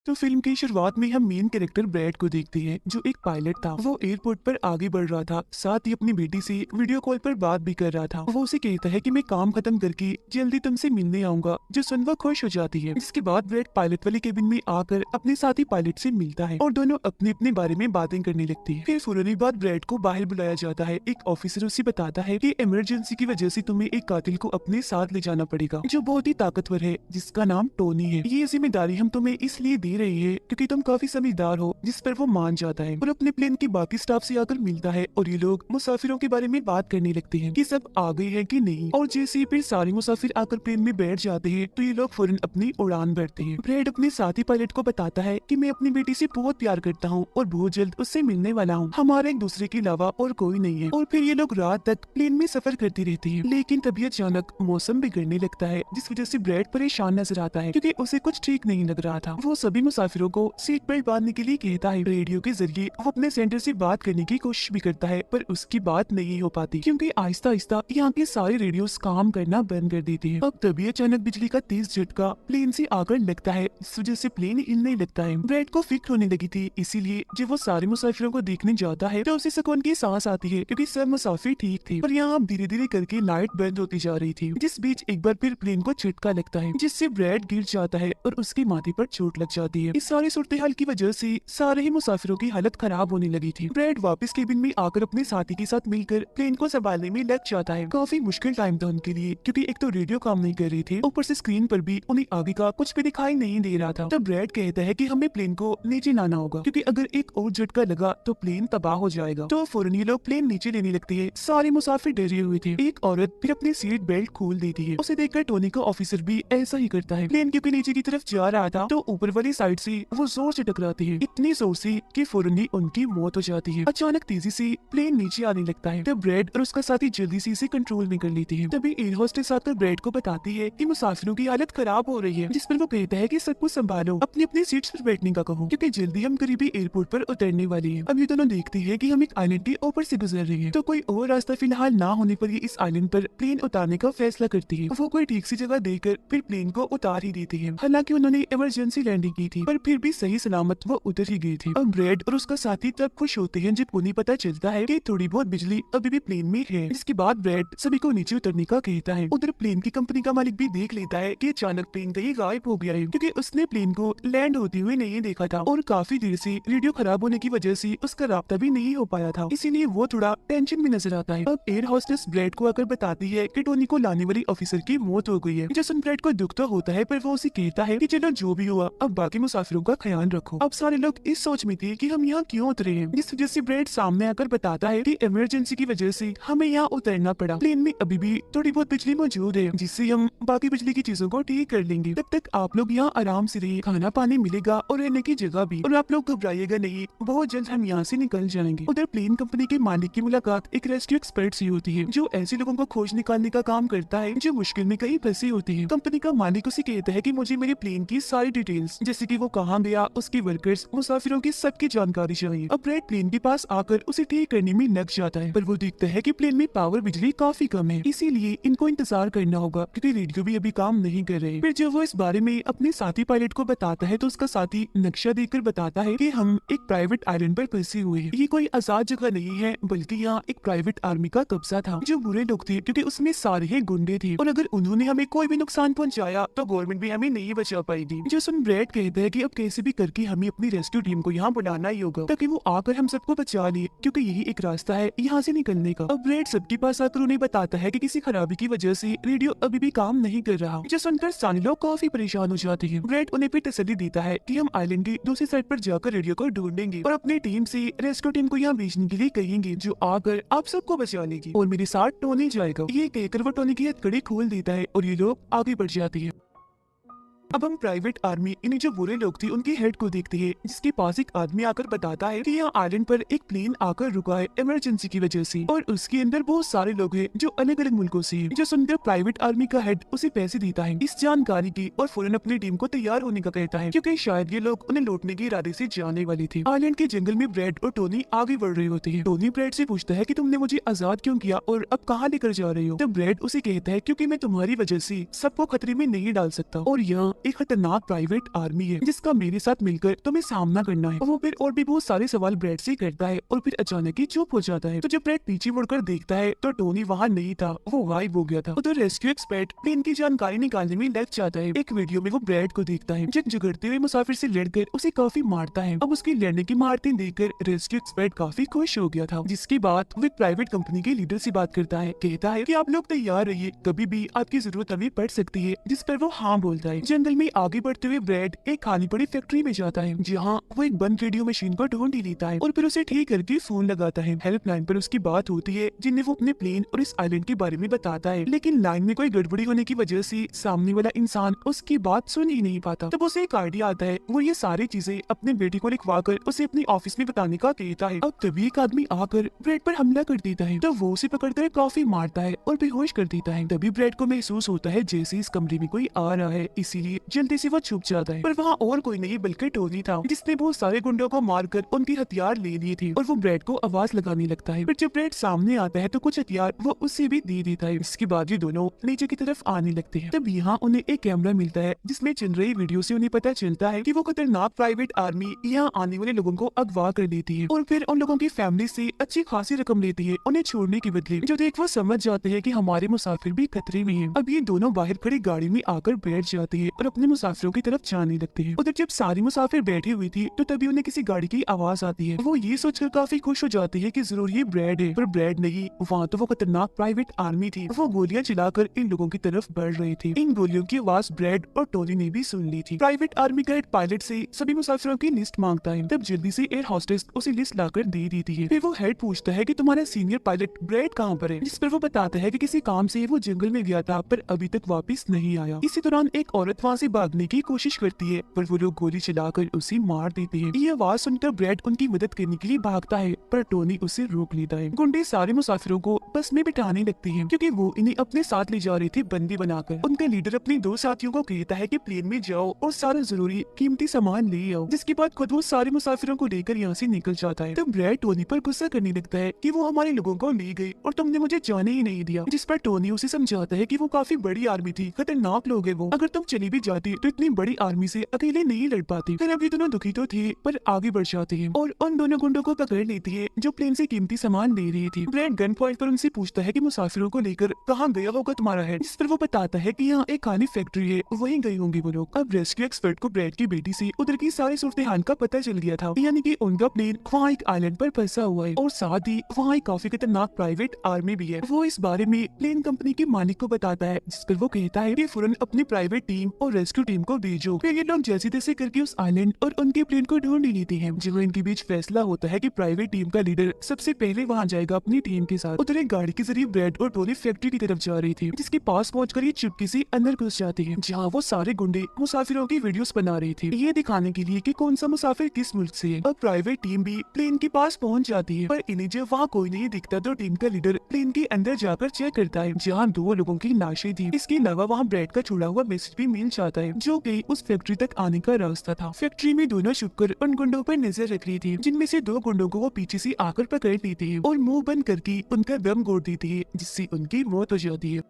तो फिल्म की शुरुआत में हम मेन कैरेक्टर ब्रैड को देखते हैं, जो एक पायलट था। वो एयरपोर्ट पर आगे बढ़ रहा था, साथ ही अपनी बेटी से वीडियो कॉल पर बात भी कर रहा था। वो उसे कहता है कि मैं काम खत्म करके जल्दी तुमसे मिलने आऊंगा, जो सुनकर खुश हो जाती है। इसके बाद ब्रैड पायलट वाले केबिन में आकर अपने साथी पायलट से मिलता है और दोनों अपने अपने बारे में बातें करने लगती है। फिर फौरन बाद ब्रैड को बाहर बुलाया जाता है। एक ऑफिसर उसे बताता है कि इमरजेंसी की वजह से तुम्हें एक कातिल को अपने साथ ले जाना पड़ेगा, जो बहुत ही ताकतवर है, जिसका नाम टोनी है। ये जिम्मेदारी हम तुम्हें इसलिए दे रही है क्योंकि तुम काफी समझदार हो, जिस पर वो मान जाता है और अपने प्लेन के बाकी स्टाफ से आकर मिलता है। और ये लोग मुसाफिरों के बारे में बात करने लगते हैं कि सब आ गए हैं कि नहीं। और जैसे ही फिर सारे मुसाफिर आकर प्लेन में बैठ जाते हैं तो ये लोग फौरन अपनी उड़ान भरते हैं। ब्रैड अपने साथी पायलट को बताता है कि मैं अपनी बेटी से बहुत प्यार करता हूँ और बहुत जल्द उससे मिलने वाला हूँ। हमारे एक दूसरे के अलावा और कोई नहीं है। और फिर ये लोग रात तक प्लेन में सफर करती रहती है। लेकिन तभी अचानक मौसम बिगड़ने लगता है, जिस वजह से ब्रैड परेशान नजर आता है क्योंकि उसे कुछ ठीक नहीं लग रहा था। वो सभी मुसाफिरों को सीट बेल्ट बांधने के लिए कहता है। रेडियो के जरिए वो अपने सेंटर से बात करने की कोशिश भी करता है, पर उसकी बात नहीं हो पाती क्योंकि आहिस्ता आहिस्ता यहाँ के सारे रेडियोस काम करना बंद कर देते हैं। अब तभी अचानक बिजली का तेज झटका प्लेन से आकर लगता है, जिस वजह से प्लेन हिलने लगता है। ब्रैड को फिक्र होने लगी थी, इसीलिए जब वो सारे मुसाफिरों को देखने जाता है तो उसे सुकून की सांस आती है क्योंकि सब मुसाफिर ठीक थे। पर यहाँ धीरे धीरे करके लाइट बंद होती जा रही थी, जिस बीच एक बार फिर प्लेन को झटका लगता है, जिससे ब्रैड गिर जाता है और उसकी माथे पर चोट लग जाती है। इस सारी सूरत हाल की वजह से सारे ही मुसाफिरों की हालत खराब होने लगी थी। ब्रैड वापस केबिन में आकर अपने साथी के साथ मिलकर प्लेन को संभालने में लग जाता है। काफी मुश्किल टाइम था उनके लिए क्योंकि एक तो रेडियो काम नहीं कर रही थी, ऊपर से स्क्रीन पर भी उन्हें आगे का कुछ भी दिखाई नहीं दे रहा था। तब ब्रैड कहता है कि हमें प्लेन को नीचे लाना होगा क्योंकि अगर एक और झटका लगा तो प्लेन तबाह हो जाएगा। तो फौरन ये लोग प्लेन नीचे लेने लगते हैं। सारे मुसाफिर डरे हुए थे। एक औरत फिर अपनी सीट बेल्ट खोल देती है। उसे देखकर टोनी का ऑफिसर भी ऐसा ही करता है। प्लेन क्योंकि नीचे की तरफ जा रहा था तो ऊपर वाली साइड से वो जोर से टकराती है, इतनी जोर से कि फौरन ही उनकी मौत हो जाती है। अचानक तेजी से प्लेन नीचे आने लगता है। तब ब्रैड और उसका साथी जल्दी से इसे कंट्रोल में कर लेती है। तभी एयर होस्टेस आकर ब्रैड को बताती है कि मुसाफिरों की हालत खराब हो रही है, जिस पर वो कहता है कि सब कुछ संभालो, अपनी अपनी सीट्स पर बैठने का कहो क्योंकि जल्दी हम करीबी एयरपोर्ट पर उतरने वाली है। अब ये दोनों देखती है कि हम एक आइलैंड के ऊपर से गुजर रही है, तो कोई और रास्ता फिलहाल ना होने पर ये इस आइलैंड पर प्लेन उतारने का फैसला करती है। वो कोई ठीक सी जगह देखकर फिर प्लेन को उतार ही देती है। हालांकि उन्होंने इमरजेंसी लैंडिंग की थी, पर फिर भी सही सलामत वो उतर ही गई थी। अब ब्रैड और उसका साथी तब खुश होते हैं जब उन्हें पता चलता है कि थोड़ी बहुत बिजली अभी भी प्लेन में है। इसके बाद ब्रैड सभी को नीचे उतरने का कहता है। उधर प्लेन की कंपनी का मालिक भी देख लेता है कि अचानक प्लेन कहीं गायब हो गया है क्योंकि उसने प्लेन को लैंड होते हुए नहीं देखा था और काफी देर से रेडियो खराब होने की वजह से उसका राब्ता भी नहीं हो पाया था, इसीलिए वो थोड़ा टेंशन में नजर आता है। अब एयर होस्टेस ब्रैड को आकर बताती है कि टोनी को लाने वाली ऑफिसर की मौत हो गई है। जो सुन ब्रैड को दुख तो होता है, पर वो उसे कहता है कि चलो जो भी हुआ अब बाकी मुसाफिरों का ख्याल रखो। अब सारे लोग इस सोच में थे कि हम यहाँ क्यों उतरे हैं, जिस वजह से ब्रैड सामने आकर बताता है कि इमरजेंसी की वजह से हमें यहाँ उतरना पड़ा। प्लेन में अभी भी थोड़ी बहुत बिजली मौजूद है, जिससे हम बाकी बिजली की चीजों को ठीक कर लेंगे। तब तक आप लोग यहाँ आराम से रहिए, खाना पानी मिलेगा और रहने की जगह भी, और आप लोग घबराइएगा नहीं, बहुत जल्द हम यहाँ से निकल जाएंगे। उधर प्लेन कंपनी के मालिक की मुलाकात एक रेस्क्यू एक्सपर्ट से होती है, जो ऐसे लोगों को खोज निकालने का काम करता है जो मुश्किल में कहीं फंसे होते हैं। कंपनी का मालिक उसे कहता है कि मुझे मेरे प्लेन की सारी डिटेल्स, जैसे कि वो कहाँ गया, उसके वर्कर्स, मुसाफिरों की सबकी जानकारी चाहिए। अब ब्रैड प्लेन के पास आकर उसे ठीक करने में लग जाता है, पर वो देखता है कि प्लेन में पावर बिजली काफी कम है, इसीलिए इनको इंतजार करना होगा क्योंकि रेडियो भी अभी काम नहीं कर रहे। फिर जब वो इस बारे में अपने साथी पायलट को बताता है तो उसका साथी नक्शा देखकर बताता है कि हम एक प्राइवेट आइलैंड पर फंसे हुए हैं। ये कोई आजाद जगह नहीं है, बल्कि यहाँ एक प्राइवेट आर्मी का कब्जा था, जो बुरे लोग थे क्योंकि उसमें सारे ही गुंडे थे और अगर उन्होंने हमें कोई भी नुकसान पहुंचाया तो गवर्नमेंट भी हमें नहीं बचा पाएगी। जो सुन ब्रैड कहता है कि अब कैसे भी करके हमें अपनी रेस्क्यू टीम को यहाँ बुलाना ही होगा ताकि वो आकर हम सबको बचा ले, क्योंकि यही एक रास्ता है यहाँ से निकलने का। अब ब्रैड सबके पास आकर उन्हें बताता है कि किसी खराबी की वजह से रेडियो अभी भी काम नहीं कर रहा, जो सुनकर सारे लोग काफी परेशान हो जाते हैं। ब्रैड उन्हें फिर तसल्ली देता है कि हम आइलैंड की दूसरी साइड पर जाकर रेडियो को ढूंढेंगे और अपनी टीम से रेस्क्यू टीम को यहाँ भेजने के लिए कहेंगे, जो आकर आप सबको बचा लेगी और मेरे साथ टोनी जाएगा। ये कहकर वो टोनी की हथकड़ी खोल देता है और ये लोग आगे बढ़ जाते हैं। अब हम प्राइवेट आर्मी यानी जो बुरे लोग थे उनके हेड को देखते हैं, जिसके पास एक आदमी आकर बताता है कि यहाँ आइलैंड पर एक प्लेन आकर रुका है इमरजेंसी की वजह से और उसके अंदर बहुत सारे लोग हैं जो अलग अलग मुल्कों से हैं। जो सुनकर प्राइवेट आर्मी का हेड उसे पैसे देता है इस जानकारी की और फौरन अपनी टीम को तैयार होने का कहता है, क्योंकि शायद ये लोग उन्हें लौटने के इरादे से जाने वाले थे। आइलैंड के जंगल में ब्रैड और टोनी आगे बढ़ रहे होते हैं। टोनी ब्रैड से पूछता है कि तुमने मुझे आजाद क्यों किया और अब कहाँ लेकर जा रहे हो। तब ब्रैड उसे कहता है क्योंकि मैं तुम्हारी वजह से सबको खतरे में नहीं डाल सकता और यहाँ एक खतरनाक प्राइवेट आर्मी है जिसका मेरे साथ मिलकर तुम्हें सामना करना है। वो फिर और भी बहुत सारे सवाल ब्रैड से करता है और फिर अचानक ही चुप हो जाता है। तो जब ब्रैड पीछे मुड़कर देखता है तो टोनी वहाँ नहीं था, वो गायब हो गया था। उधर रेस्क्यू एक्सपर्ट प्लेन की जानकारी निकालने में लग जाता है। एक वीडियो में वो ब्रैड को देखता है जो झगड़ते हुए मुसाफिर से लड़कर उसे काफी मारता है। अब उसकी लड़ने की मारते देखकर रेस्क्यू एक्सपर्ट काफी खुश हो गया था, जिसके बाद वो एक प्राइवेट कंपनी के लीडर से बात करता है। कहता है कि आप लोग तैयार रहिए, कभी भी आपकी जरूरत हमें पड़ सकती है। जिस पर वो हाँ बोलता है। जंगल में आगे बढ़ते हुए ब्रैड एक खाली पड़ी फैक्ट्री में जाता है जहाँ वो एक बंद रेडियो मशीन को ढूंढ ही लेता है और फिर उसे ठीक करके फोन लगाता है। हेल्पलाइन पर उसकी बात होती है जिनमें वो अपने प्लेन और इस आइलैंड के बारे में बताता है, लेकिन लाइन में कोई गड़बड़ी होने की वजह से सामने वाला इंसान उसकी बात सुन ही नहीं पाता। तब उसे एक आइडिया आता है। वो ये सारी चीजें अपने बेटे को लिखवा कर उसे अपनी ऑफिस में बताने का कहता है। अब तभी एक आदमी आकर ब्रैड पर हमला कर देता है। तो वो उसे पकड़कर काफी मारता है और बेहोश कर देता है। तभी ब्रैड को महसूस होता है जैसे इस कमरे में कोई आ रहा है, इसीलिए जल्दी से वो छुप जाता है। पर वहाँ और कोई नहीं बल्कि टोनी था, जिसने बहुत सारे गुंडों को मारकर उनके हथियार ले लिए थे और वो ब्रैड को आवाज लगाने लगता है। फिर जब ब्रैड सामने आता है तो कुछ हथियार वो उससे भी दे देता है। इसके बाद ये दोनों नीचे की तरफ आने लगते हैं। तब यहाँ उन्हें एक कैमरा मिलता है जिसमें चल रही वीडियो से उन्हें पता चलता है कि वो खतरनाक प्राइवेट आर्मी यहाँ आने वाले लोगों को अगवा कर लेती है और फिर उन लोगों की फैमिली से अच्छी खासी रकम लेती है उन्हें छोड़ने के बदले। जो देख वो समझ जाते हैं कि हमारे मुसाफिर भी खतरे में हैं। अब ये दोनों बाहर खड़ी गाड़ी में आकर बैठ जाते हैं और अपने मुसाफिरों की तरफ जाने लगते हैं। उधर जब सारी मुसाफिर बैठी हुई थी तो तभी उन्हें किसी गाड़ी की आवाज आती है। वो ये सोचकर काफी खुश हो जाते हैं कि जरूर ये ब्रैड है, पर ब्रैड नहीं, वहाँ तो वो खतरनाक प्राइवेट आर्मी थी। वो गोलियां चलाकर इन लोगों की तरफ बढ़ रहे थे। इन गोलियों की आवाज ब्रैड और टोनी ने भी सुन ली थी। प्राइवेट आर्मी का हेड पायलट से सभी मुसाफिरों की लिस्ट मांगता है। तब जल्दी से एयर होस्टेस उसे लिस्ट लाकर दे देती है। फिर वो हेड पूछता है कि तुम्हारा सीनियर पायलट ब्रैड कहाँ पर है, जिस पर वो बताता है कि किसी काम से वो जंगल में गया था पर अभी तक वापस नहीं आया। इसी दौरान एक औरत वहाँ से भागने की कोशिश करती है पर वो लोग गोली चलाकर उसे मार देते हैं। ये आवाज सुनकर ब्रैड उनकी मदद करने के लिए भागता है पर टोनी उसे रोक लेता है। गुंडे सारे मुसाफिरों को बस में बिठाने लगते हैं क्योंकि वो इन्हें अपने साथ ले जा रहे थे बंदी बनाकर। उनका लीडर अपने दो साथियों को कहता है कि प्लेन में जाओ और सारा जरूरी कीमती सामान ले आओ, जिसके बाद खुद वो सारे मुसाफिरों को लेकर यहाँ से निकल जाता है। तब ब्रैड टोनी पर गुस्सा करने लगता है कि वो हमारे लोगों को ले गए और तुमने मुझे जाने ही नहीं दिया, जिस पर टोनी उसे समझाता है कि वो काफी बड़ी आर्मी थी, खतरनाक लोग है वो, अगर तुम चली भी जाती तो इतनी बड़ी आर्मी से अकेले नहीं लड़ पाती। फिर अभी दोनों दुखी तो थे पर आगे बढ़ जाते हैं और उन दोनों गुंडों को पकड़ लेती है जो प्लेन से कीमती सामान ले रही थी। ब्रैड गन पॉइंट पर उनसे पूछता है कि मुसाफिरों को लेकर कहाँ गया होगा तुम्हारा हेड, जिस पर वो बताता है कि यहाँ एक खाली फैक्ट्री है, वहीं गई होंगी वो लोग। अब रेस्क्यू एक्सपर्ट को ब्रैड की बेटी से उधर की सारी सूरत हाल का पता चल गया था, यानी कि उनका प्लेन वहाँ एक आइलैंड पर फंसा हुआ है और साथ ही वहाँ एक काफी खतरनाक प्राइवेट आर्मी भी है। वो इस बारे में प्लेन कंपनी के मालिक को बताता है, जिस पर वो कहता है कि फौरन अपनी प्राइवेट टीम और रेस्क्यू टीम को भेजो। फिर ये लोग जैसे तैसे करके उस आइलैंड और उनके प्लेन को ढूंढ ही लेते हैं। जब इनके बीच फैसला होता है कि प्राइवेट टीम का लीडर सबसे पहले वहाँ जाएगा अपनी टीम के साथ। उधर एक गाड़ी के जरिए ब्रैड और टोनी फैक्ट्री की तरफ जा रही थी, जिसके पास पहुंचकर ये चुपके से अंदर घुस जाती है, जहाँ वो सारे गुंडे मुसाफिरों की वीडियोस बना रही थी, ये दिखाने के लिए कि कौन सा मुसाफिर किस मुल्क से है। अब प्राइवेट टीम भी प्लेन के पास पहुंच जाती है, पर इन्हें जब वहाँ कोई नहीं दिखता तो टीम का लीडर प्लेन के अंदर जाकर चेक करता है, जहाँ दो लोगों की लाशें थी। इसके अलावा वहाँ ब्रैड का छुड़ा हुआ मैसेज भी मिल जाता है, जो कि उस फैक्ट्री तक आने का रास्ता था। फैक्ट्री में दोनों छुपकर उन गुंडों पर नजर रख रही थी, जिनमें से दो गुंडों को वो पीछे से आकर पकड़ लेती है और मुंह बंद करके उनका दम घोट देती है, जिससे उनकी मौत हो जाती है।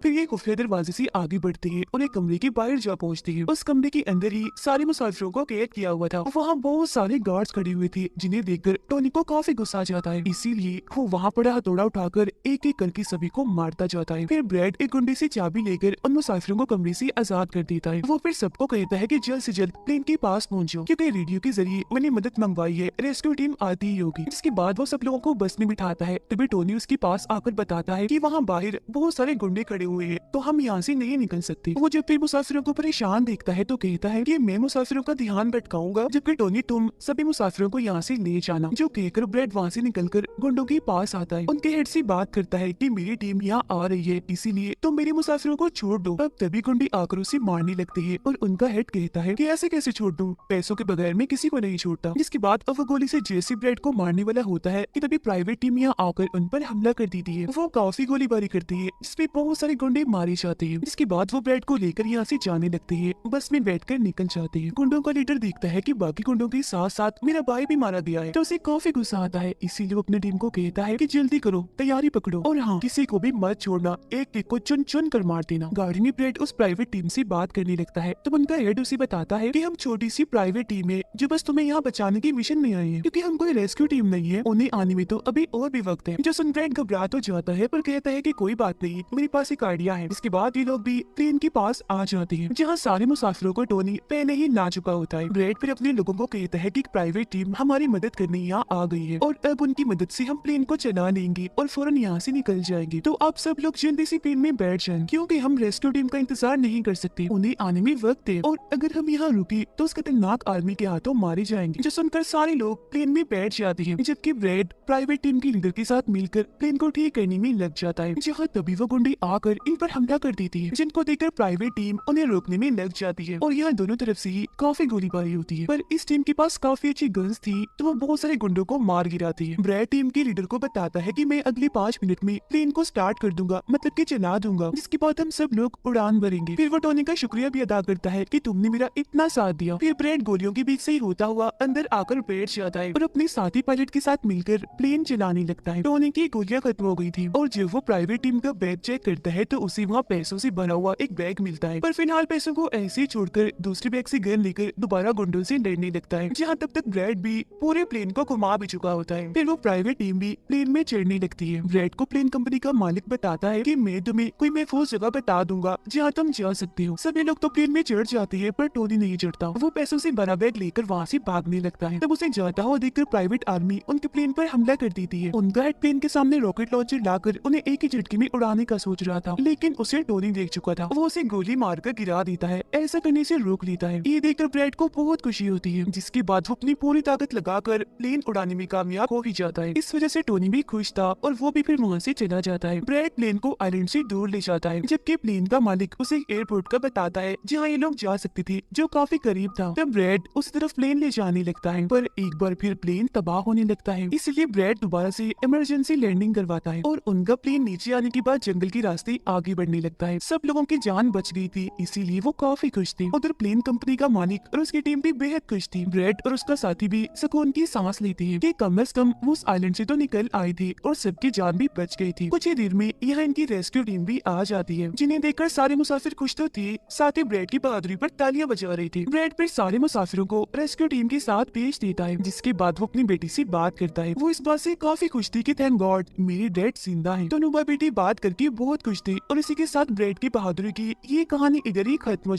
फिर ये खुफिया दरवाजे से आगे बढ़ते हैं और एक कमरे के बाहर जा पहुंचते हैं। उस कमरे के अंदर ही सारे मुसाफिरों को कैद किया हुआ था। वहाँ बहुत सारे गार्ड्स खड़े हुए थे, जिन्हें देखकर टोनी को काफी गुस्सा आ जाता है, इसीलिए वो वहाँ पड़ा हथौड़ा उठाकर एक एक करके सभी को मारता जाता है। फिर ब्रैड एक गुंडे से चाबी लेकर उन मुसाफिरों को कमरे से आजाद कर देता है। वो फिर सबको कहता है कि जल्द से जल्द प्लेन के पास पहुंचो, क्योंकि रेडियो के जरिए उन्हें मदद मंगवाई है, रेस्क्यू टीम आती ही होगी। जिसके बाद वो सब लोगों को बस में बिठाता है। तभी टोनी उसके पास आकर बताता है कि वहाँ बाहर बहुत सारे गुंडे खड़े हुए हैं, तो हम यहाँ से नहीं निकल सकते। वो जब फिर मुसाफिरों को परेशान देखता है तो कहता है कि मैं मुसाफिरों का ध्यान भटकाऊंगा, जबकि टोनी तुम सभी मुसाफिरों को यहाँ से ले जाना। जो कहकर ब्रैड वहाँ से निकलकर गुंडों के पास आता है, उनके हेड से बात करता है कि मेरी टीम यहाँ आ रही है, इसीलिए तुम मेरे मुसाफिरों को छोड़ दो। अब तभी गुंडे आकर उसे मारने लगते हैं और उनका हेड कहता है कि ऐसे कैसे छोड़ दूं, पैसों के बगैर मैं किसी को नहीं छोड़ता। जिसके बाद अब वो गोली से जैसे ब्रैड को मारने वाला होता है कि तभी प्राइवेट टीम यहाँ आकर उन पर हमला कर देती है। वो काफी गोलीबारी करती है, जिसमें बहुत सारे गुंडे मारे जाते हैं। इसके बाद वो ब्रेड को लेकर यहाँ से जाने लगते हैं। बस में बैठकर निकल जाते हैं। गुंडों का लीडर देखता है कि बाकी गुंडों के साथ साथ मेरा भाई भी मारा गया है, तो उसे काफी गुस्सा आता है। इसीलिए वो अपनी टीम को कहता है कि जल्दी करो, तैयारी पकड़ो, और हाँ, किसी को भी मत छोड़ना, एक एक को चुन चुन कर मार देना। गाड़ी में ब्रेड उस प्राइवेट टीम से बात करने लगता है, तो उनका हेड उसे बताता है कि हम छोटी सी प्राइवेट टीम है जो बस तुम्हें यहाँ बचाने की मिशन में आई है, क्योंकि हम कोई रेस्क्यू टीम नहीं है। उन्हें आने में तो अभी और भी वक्त है। जो सुन ब्रेड घबरा तो जाता है, पर कहता है कि कोई बात नहीं, मेरे पास एक आइडिया है। इसके बाद ये लोग भी प्लेन के पास आ जाते हैं, जहाँ सारे मुसाफिरों को टोनी पहले ही ला चुका होता है। ब्रेड फिर अपने लोगों को कहता है कि एक प्राइवेट टीम हमारी मदद करने यहाँ आ गई है, और अब उनकी मदद से हम प्लेन को चला लेंगे और फौरन यहाँ से निकल जाएंगे। तो आप सब लोग जल्दी से प्लेन में बैठ जाएं, क्योंकि हम रेस्क्यू टीम का इंतजार नहीं कर सकते। उन्हें आने में वक्त है, और अगर हम यहाँ रुके तो उस खतरनाक आर्मी के हाथों मारे जाएंगे। जो सुनकर सारे लोग प्लेन में बैठ जाते हैं, जबकि ब्रेड प्राइवेट टीम के लीडर के साथ मिलकर प्लेन को ठीक करने में लग जाता है। जहाँ तभी वो गुंडे आकर इन पर हमला कर देती है, जिनको देखकर प्राइवेट टीम उन्हें रोकने में लग जाती है, और यहाँ दोनों तरफ से ही काफी गोलीबारी होती है। पर इस टीम के पास काफी अच्छी गन्स थी, तो वो बहुत सारे गुंडों को मार गिराती है। ब्रेड टीम के लीडर को बताता है कि मैं अगले 5 मिनट में प्लेन को स्टार्ट कर दूंगा, मतलब कि चला दूंगा, जिसके बाद हम सब लोग उड़ान भरेंगे। फिर वो टोनी का शुक्रिया भी अदा करता है कि तुमने मेरा इतना साथ दिया। फिर ब्रेड गोलियों के बीच से ही होता हुआ अंदर आकर बैठ जाता है और अपने साथी पायलट के साथ मिलकर प्लेन चलाने लगता है। टोनी की गोलियां खत्म हो गई थी, और जब वो प्राइवेट टीम का बैग चेक करता है तो उसे वहाँ पैसों से भरा हुआ एक बैग मिलता है। पर फिलहाल पैसों को ऐसे ही छोड़कर दूसरे बैग से गन लेकर दोबारा गुंडों से लड़ने लगता है, जहाँ तब तक ब्रेड भी पूरे प्लेन को घुमा भी चुका होता है। फिर वो प्राइवेट टीम भी प्लेन में चढ़ने लगती है। ब्रेड को प्लेन कंपनी का मालिक बताता है कि मैं तुम्हें कोई महफूज जगह बता दूंगा जहाँ तुम जा सकते हो। सभी लोग तो प्लेन में चढ़ जाते हैं, पर टोनी नहीं चढ़ता। वो पैसों से भरा बैग लेकर वहाँ से भागने लगता है। तब उसे जाता हुआ देखकर प्राइवेट आर्मी उनके प्लेन पर हमला कर देती है। उनका हेड प्लेन के सामने रॉकेट लॉन्चर लाकर उन्हें एक ही झटके में उड़ाने का सोच रहा था, लेकिन उसे टोनी देख चुका था। वो उसे गोली मारकर गिरा देता है, ऐसा करने से रोक लेता है। ये देखकर ब्रेड को बहुत खुशी होती है, जिसके बाद वो अपनी पूरी ताकत लगाकर प्लेन उड़ाने में कामयाब हो ही जाता है। इस वजह से टोनी भी खुश था, और वो भी फिर वहाँ से चला जाता है। ब्रेड प्लेन को आइलैंड से दूर ले जाता है, जबकि प्लेन का मालिक उसे एयरपोर्ट का बताता है जहाँ ये लोग जा सकते थे, जो काफी करीब था। तब ब्रेड उस तरफ प्लेन ले जाने लगता है, पर एक बार फिर प्लेन तबाह होने लगता है। इसलिए ब्रेड दोबारा से इमरजेंसी लैंडिंग करवाता है, और उनका प्लेन नीचे आने के बाद जंगल के रास्ते आगे बढ़ने लगता है। सब लोगों की जान बच गई थी, इसीलिए वो काफी खुश थे। उधर प्लेन कंपनी का मालिक और उसकी टीम भी बेहद खुश थी। ब्रेड और उसका साथी भी सुकून की सांस लेते हैं कि कम से कम वो उस आइलैंड से तो निकल आए थे, और सबकी जान भी बच गई थी। कुछ ही देर में यहाँ इनकी रेस्क्यू टीम भी आ जाती है, जिन्हें देखकर सारे मुसाफिर खुश तो थे, साथ ही ब्रेड की बहादुरी पर तालियां बजा रहे थे। ब्रेड फिर सारे मुसाफिरों को रेस्क्यू टीम के साथ भेज देता है, जिसके बाद वो अपनी बेटी से बात करता है। वो इस बात से काफी खुश थी कि थैंक गॉड मेरी डैड जिंदा है। दोनों बेटी बात करके बहुत खुश थी, और इसी के साथ ब्रेड की बहादुरी की ये कहानी इधर ही खत्म हो